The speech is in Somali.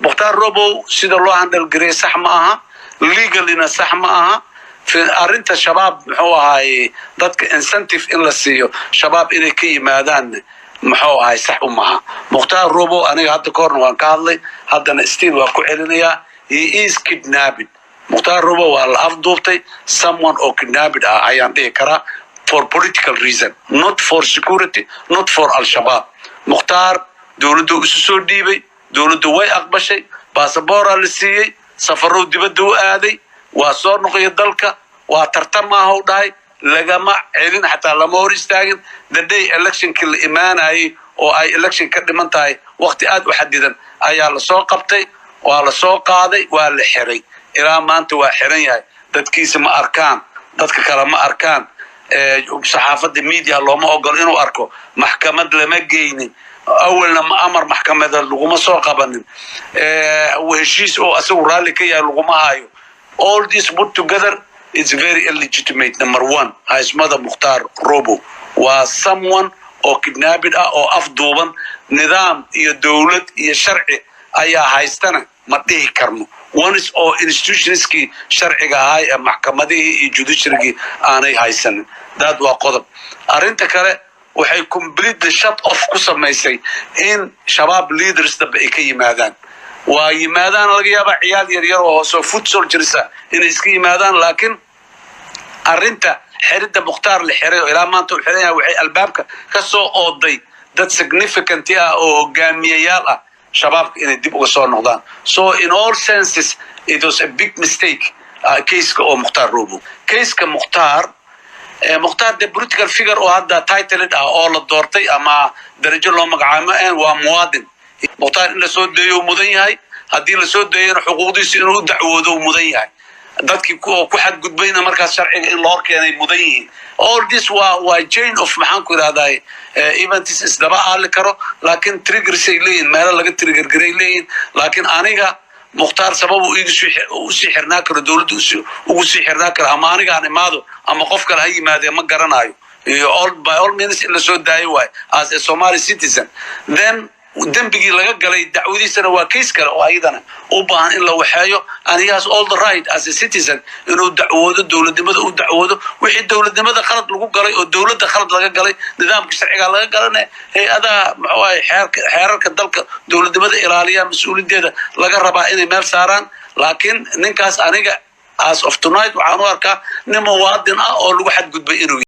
مختار روبو سيد الله عند الجري صح معها legally صح معها في أرنت الشباب هاي ضدك incentive إلا سيو شباب إلي كي مادان هاي صح معها مختار روبو أنا هذا كورن وان كارلي هذا نستيل وكوعلنيا he is kidnapped مختار روبو والأفضلتي someone or kidnapped عيان دي كرا for political reason not for security not for الشباب مختار دولدو اسسو ديبي دولدو way أقبشي باسبورا لسيي سفرو ديبدو آدي وصور نقية دالك وترتم معه داي لقما عيدين حتى لما هو يستاقن the day election كل إيمان هاي أو أي election كدمان تاي وقت آد وحديدا أي على سوق قبطي وعلى سوق قاضي وعلى حري إلى ما أنت وحري هاي دتكيس ما أركان دتك كلام أركان صحافة الميديا الله ما أقول إنه أركو محكمة لما جيني أول لما أمر محكمة اللغومة سوق بنين وهشيس أو أسوق رالي كي اللغومة هايو all this put together it's very illegitimate number one اسمه مختار روبو و someone أو kidnapped أو أفضوبا نظام يدولة يشرعي أيها هايستنا ما تيه كرنو once أو institutions كي شرعي هاي محكمة دي judiciary أنا هايستنا ده دوا قدم أرنت كره وحي completely shut off قصة ما يسي إن شباب leaders تبقى كي مادان ويمادان لقيابا عيال يريرو سو فوت سولجرسا إن إسكي مادان لكن أرنت حرد مختار لحريه إلى ما أنتم حريه وحي البابك كسو أوضي that significant أو جامية شباب إن يدبوا صور نقدان so in all senses it was a big mistake كيس كأو مختار روبو كيس كمختار مختار ده political figure أو هذا title أو الدورتي أما درجة الله مقعامة وموادن مختار إن لسود ديو مدني هاي هدي لسود ديو حقوقي سينو دعوة مدني هاي dadkii ku xad gudbayna markaas sharciga in loo keenay mudan all this waa chain of maxaan ku raadaay events isdaba aali karo laakiin trigger say leeyin meel laga trigger garay leeyin laakiin aniga mukhtaar sabab uu igu sii xirnaa karo dawladdu ugu sii xirnaa karo ama aniga aan imaado ama qof kale ha yimaade ma garanayo all by all means in la soo daayo way as a Somali citizen then dembigii laga galay dacwadiisana waa case kale oo ayadana u baahan in la waxeeyo and he has all the right as a citizen inuu dacwado dawladnimada u dacwado wixii dawladnimada qalad lagu galay oo dawladda qalad laga galay nidaamka sharciga laga galanay hay'ada maxay xeerarka dalka dawladnimada ilaaliya mas'uuliyadeeda laga rabaa inay meel saaraan laakiin ninkaas aniga as of tonight waxaan u arkaa nin muwaadin ah oo lagu xad gudbay inuu